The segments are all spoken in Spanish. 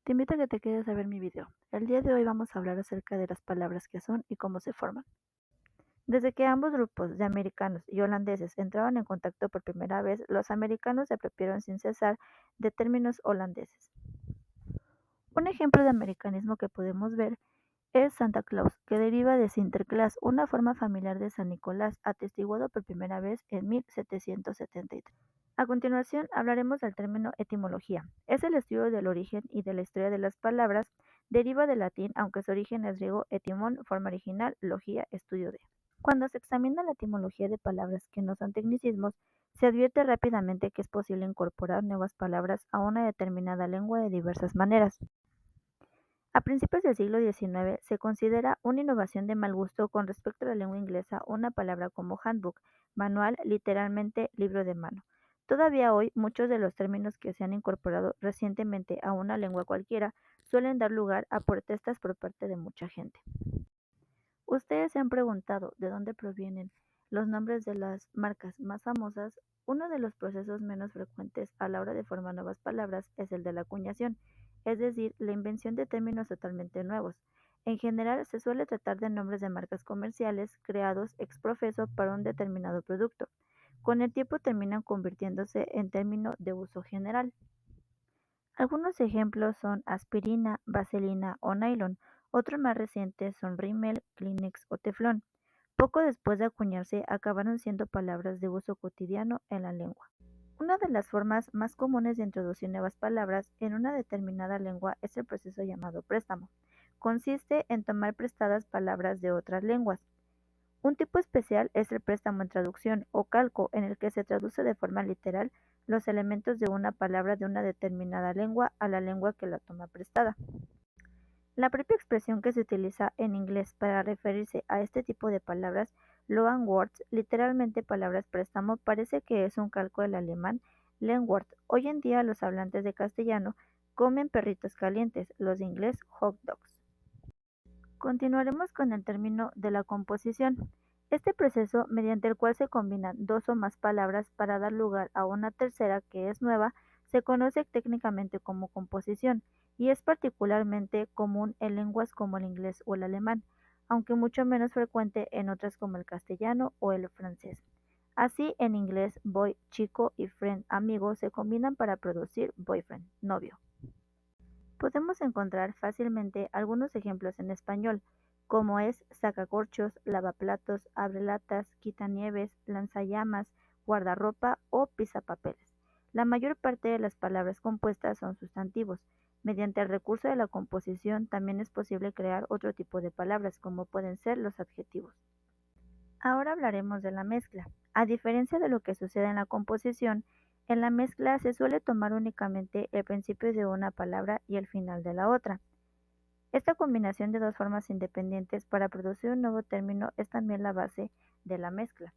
Te invito a que te quedes a ver mi video. El día de hoy vamos a hablar acerca de las palabras que son y cómo se forman. Desde que ambos grupos de americanos y holandeses entraron en contacto por primera vez, los americanos se apropiaron sin cesar de términos holandeses. Un ejemplo de americanismo que podemos ver es Santa Claus, que deriva de Sinterklaas, una forma familiar de San Nicolás, atestiguado por primera vez en 1773. A continuación, hablaremos del término etimología. Es el estudio del origen y de la historia de las palabras. Deriva del latín, aunque su origen es griego, etimón, forma original, logía, estudio de. Cuando se examina la etimología de palabras que no son tecnicismos, se advierte rápidamente que es posible incorporar nuevas palabras a una determinada lengua de diversas maneras. A principios del siglo XIX se considera una innovación de mal gusto con respecto a la lengua inglesa una palabra como handbook, manual, literalmente libro de mano. Todavía hoy, muchos de los términos que se han incorporado recientemente a una lengua cualquiera suelen dar lugar a protestas por parte de mucha gente. Ustedes se han preguntado de dónde provienen los nombres de las marcas más famosas. Uno de los procesos menos frecuentes a la hora de formar nuevas palabras es el de la acuñación, es decir, la invención de términos totalmente nuevos. En general, se suele tratar de nombres de marcas comerciales creados ex profeso para un determinado producto. Con el tiempo terminan convirtiéndose en término de uso general. Algunos ejemplos son aspirina, vaselina o nylon. Otros más recientes son rímel, Kleenex o teflón. Poco después de acuñarse, acabaron siendo palabras de uso cotidiano en la lengua. Una de las formas más comunes de introducir nuevas palabras en una determinada lengua es el proceso llamado préstamo. Consiste en tomar prestadas palabras de otras lenguas. Un tipo especial es el préstamo en traducción o calco, en el que se traduce de forma literal los elementos de una palabra de una determinada lengua a la lengua que la toma prestada. La propia expresión que se utiliza en inglés para referirse a este tipo de palabras, loan words, literalmente palabras préstamo, parece que es un calco del alemán Lehnwort. Hoy en día los hablantes de castellano comen perritos calientes, los de inglés hot dogs. Continuaremos con el término de la composición. Este proceso, mediante el cual se combinan dos o más palabras para dar lugar a una tercera que es nueva, se conoce técnicamente como composición y es particularmente común en lenguas como el inglés o el alemán, aunque mucho menos frecuente en otras como el castellano o el francés. Así, en inglés, boy, chico y friend, amigo, se combinan para producir boyfriend, novio. Podemos encontrar fácilmente algunos ejemplos en español, como es sacacorchos, lavaplatos, abrelatas, quitanieves, lanzallamas, guardarropa o pisapapeles. La mayor parte de las palabras compuestas son sustantivos. Mediante el recurso de la composición también es posible crear otro tipo de palabras, como pueden ser los adjetivos. Ahora hablaremos de la mezcla. A diferencia de lo que sucede en la composición, en la mezcla se suele tomar únicamente el principio de una palabra y el final de la otra. Esta combinación de dos formas independientes para producir un nuevo término es también la base de la mezcla.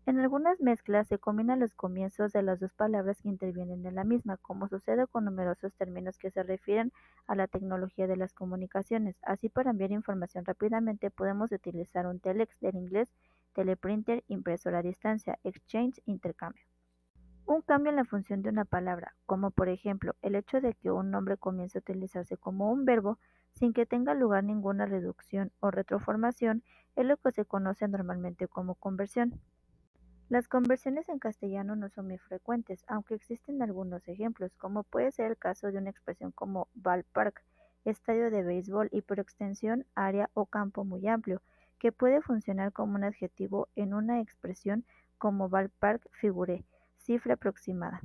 En algunas mezclas se combinan los comienzos de las dos palabras que intervienen en la misma, como sucede con numerosos términos que se refieren a la tecnología de las comunicaciones. Así, para enviar información rápidamente podemos utilizar un telex, del inglés teleprinter, impresora a distancia, exchange, intercambio. Un cambio en la función de una palabra, como por ejemplo el hecho de que un nombre comience a utilizarse como un verbo sin que tenga lugar ninguna reducción o retroformación, es lo que se conoce normalmente como conversión. Las conversiones en castellano no son muy frecuentes, aunque existen algunos ejemplos, como puede ser el caso de una expresión como ballpark, estadio de béisbol, y por extensión área o campo muy amplio, que puede funcionar como un adjetivo en una expresión como ballpark figure, cifra aproximada.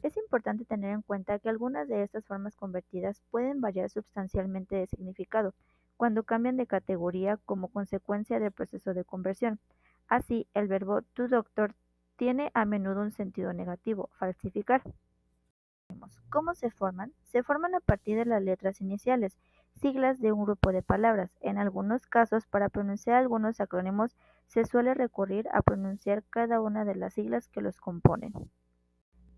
Es importante tener en cuenta que algunas de estas formas convertidas pueden variar sustancialmente de significado cuando cambian de categoría como consecuencia del proceso de conversión. Así, el verbo to doctor tiene a menudo un sentido negativo, falsificar. ¿Cómo se forman? Se forman a partir de las letras iniciales, siglas de un grupo de palabras. En algunos casos, para pronunciar algunos acrónimos, se suele recurrir a pronunciar cada una de las siglas que los componen.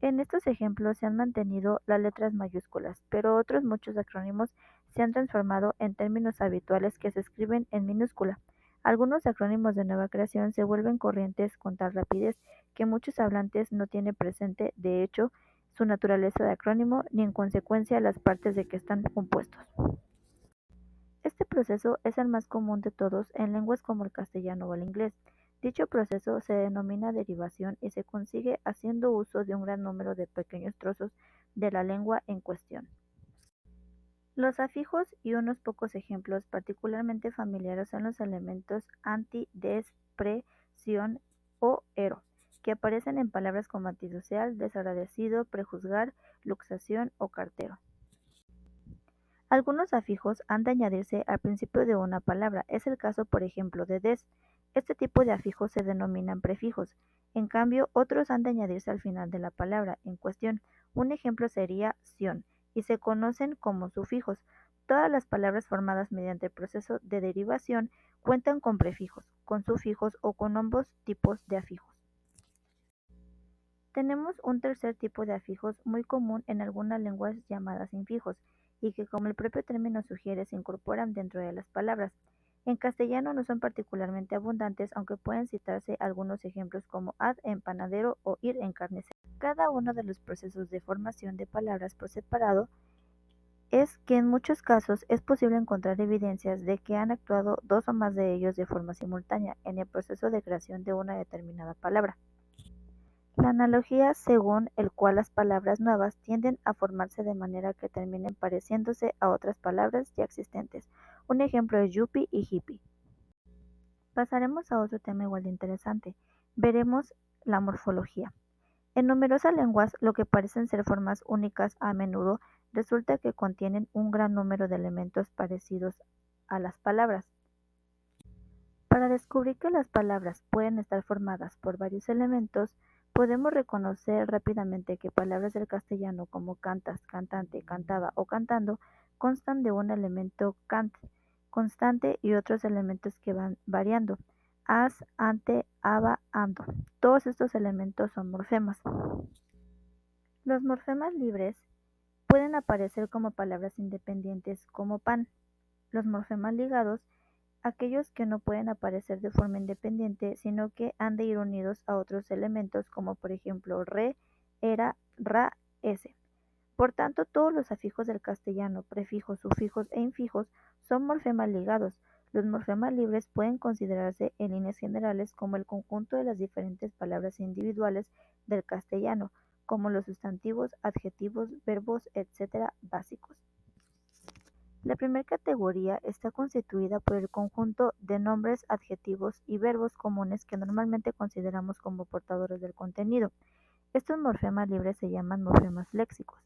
En estos ejemplos se han mantenido las letras mayúsculas, pero otros muchos acrónimos se han transformado en términos habituales que se escriben en minúscula. Algunos acrónimos de nueva creación se vuelven corrientes con tal rapidez que muchos hablantes no tienen presente. De hecho, su naturaleza de acrónimo ni en consecuencia las partes de que están compuestos. Este proceso es el más común de todos en lenguas como el castellano o el inglés. Dicho proceso se denomina derivación y se consigue haciendo uso de un gran número de pequeños trozos de la lengua en cuestión. Los afijos y unos pocos ejemplos particularmente familiares son los elementos anti, des, pre, sion o ero, que aparecen en palabras como antisocial, desagradecido, prejuzgar, luxación o cartero. Algunos afijos han de añadirse al principio de una palabra, es el caso por ejemplo de des. Este tipo de afijos se denominan prefijos. En cambio, otros han de añadirse al final de la palabra en cuestión. Un ejemplo sería sion, y se conocen como sufijos. Todas las palabras formadas mediante el proceso de derivación cuentan con prefijos, con sufijos o con ambos tipos de afijos. Tenemos un tercer tipo de afijos muy común en algunas lenguas llamadas infijos, y que como el propio término sugiere se incorporan dentro de las palabras. En castellano no son particularmente abundantes, aunque pueden citarse algunos ejemplos como ad en panadero o ir en carnicero. Cada uno de los procesos de formación de palabras por separado es que en muchos casos es posible encontrar evidencias de que han actuado dos o más de ellos de forma simultánea en el proceso de creación de una determinada palabra. La analogía según el cual las palabras nuevas tienden a formarse de manera que terminen pareciéndose a otras palabras ya existentes. Un ejemplo es yuppie y hippie. Pasaremos a otro tema igual de interesante. Veremos la morfología. En numerosas lenguas, lo que parecen ser formas únicas a menudo resulta que contienen un gran número de elementos parecidos a las palabras. Para descubrir que las palabras pueden estar formadas por varios elementos, podemos reconocer rápidamente que palabras del castellano como cantas, cantante, cantaba o cantando constan de un elemento cant, constante y otros elementos que van variando, as, ante, aba, ando. Todos estos elementos son morfemas. Los morfemas libres pueden aparecer como palabras independientes como pan. Los morfemas ligados aquellos que no pueden aparecer de forma independiente, sino que han de ir unidos a otros elementos como por ejemplo re, era, ra, ese. Por tanto, todos los afijos del castellano, prefijos, sufijos e infijos, son morfemas ligados. Los morfemas libres pueden considerarse en líneas generales como el conjunto de las diferentes palabras individuales del castellano, como los sustantivos, adjetivos, verbos, etc. básicos. La primera categoría está constituida por el conjunto de nombres, adjetivos y verbos comunes que normalmente consideramos como portadores del contenido. Estos morfemas libres se llaman morfemas léxicos.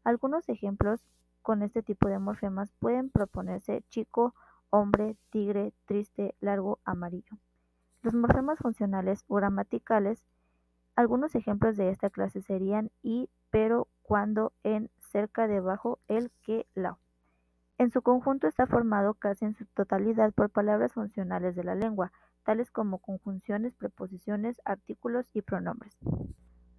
Algunos ejemplos con este tipo de morfemas pueden proponerse chico, hombre, tigre, triste, largo, amarillo. Los morfemas funcionales o gramaticales, algunos ejemplos de esta clase serían y, pero, cuando, en, cerca, debajo, el, que, la. En su conjunto está formado casi en su totalidad por palabras funcionales de la lengua, tales como conjunciones, preposiciones, artículos y pronombres.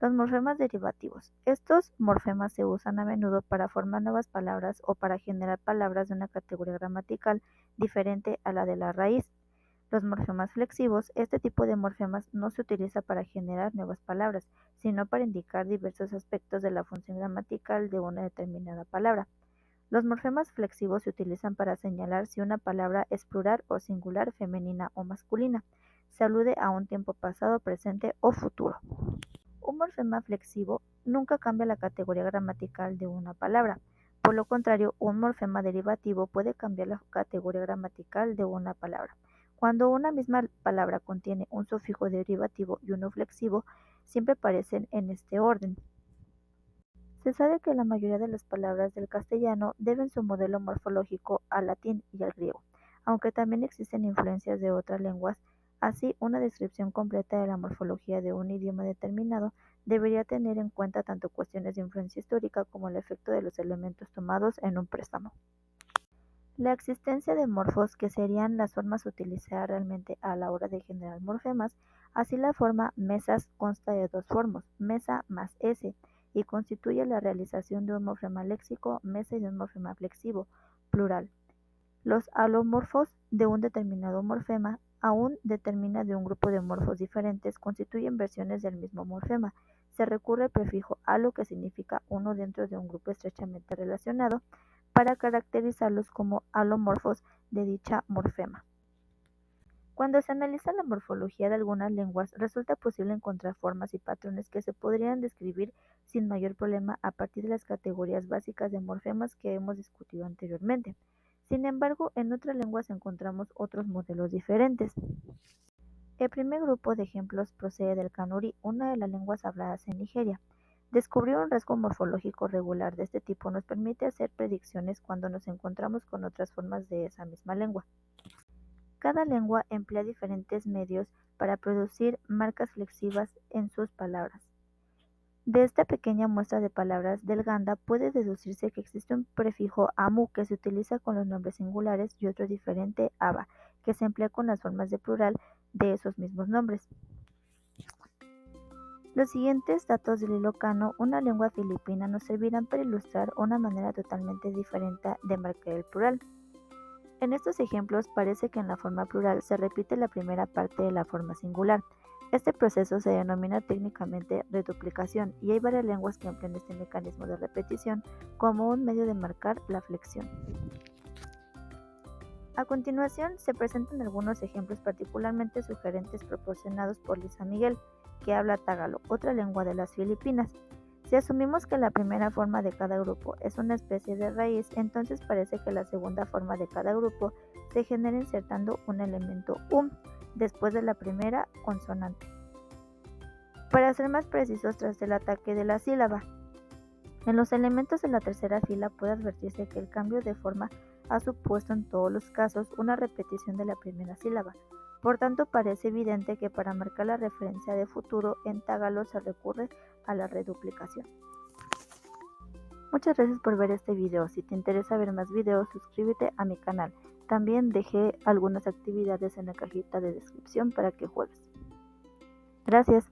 Los morfemas derivativos. Estos morfemas se usan a menudo para formar nuevas palabras o para generar palabras de una categoría gramatical diferente a la de la raíz. Los morfemas flexivos. Este tipo de morfemas no se utiliza para generar nuevas palabras, sino para indicar diversos aspectos de la función gramatical de una determinada palabra. Los morfemas flexivos se utilizan para señalar si una palabra es plural o singular, femenina o masculina. Se alude a un tiempo pasado, presente o futuro. Un morfema flexivo nunca cambia la categoría gramatical de una palabra. Por lo contrario, un morfema derivativo puede cambiar la categoría gramatical de una palabra. Cuando una misma palabra contiene un sufijo derivativo y uno flexivo, siempre aparecen en este orden. Se sabe que la mayoría de las palabras del castellano deben su modelo morfológico al latín y al griego, aunque también existen influencias de otras lenguas. Así, una descripción completa de la morfología de un idioma determinado debería tener en cuenta tanto cuestiones de influencia histórica como el efecto de los elementos tomados en un préstamo. La existencia de morfos, que serían las formas utilizadas realmente a la hora de generar morfemas, así la forma mesas consta de dos formos, mesa más s, y constituye la realización de un morfema léxico, mesa y de un morfema flexivo, plural. Los alomorfos de un determinado morfema, aún determina de un grupo de morfos diferentes, constituyen versiones del mismo morfema, se recurre al prefijo alo, que significa uno dentro de un grupo estrechamente relacionado, para caracterizarlos como alomorfos de dicha morfema. Cuando se analiza la morfología de algunas lenguas, resulta posible encontrar formas y patrones que se podrían describir sin mayor problema a partir de las categorías básicas de morfemas que hemos discutido anteriormente. Sin embargo, en otras lenguas encontramos otros modelos diferentes. El primer grupo de ejemplos procede del kanuri, una de las lenguas habladas en Nigeria. Descubrir un rasgo morfológico regular de este tipo nos permite hacer predicciones cuando nos encontramos con otras formas de esa misma lengua. Cada lengua emplea diferentes medios para producir marcas flexivas en sus palabras. De esta pequeña muestra de palabras del Ganda puede deducirse que existe un prefijo amu que se utiliza con los nombres singulares y otro diferente aba, que se emplea con las formas de plural de esos mismos nombres. Los siguientes datos del Ilocano, una lengua filipina, nos servirán para ilustrar una manera totalmente diferente de marcar el plural. En estos ejemplos parece que en la forma plural se repite la primera parte de la forma singular. Este proceso se denomina técnicamente reduplicación y hay varias lenguas que emplean este mecanismo de repetición como un medio de marcar la flexión. A continuación se presentan algunos ejemplos particularmente sugerentes proporcionados por Luis San Miguel, que habla tagalo, otra lengua de las Filipinas. Si asumimos que la primera forma de cada grupo es una especie de raíz, entonces parece que la segunda forma de cada grupo se genera insertando un elemento después de la primera consonante. Para ser más precisos, tras el ataque de la sílaba, en los elementos de la tercera fila puede advertirse que el cambio de forma ha supuesto en todos los casos una repetición de la primera sílaba. Por tanto, parece evidente que para marcar la referencia de futuro en tagalo se recurre a la reduplicación. Muchas gracias por ver este video. Si te interesa ver más videos, suscríbete a mi canal. También dejé algunas actividades en la cajita de descripción para que juegues. Gracias.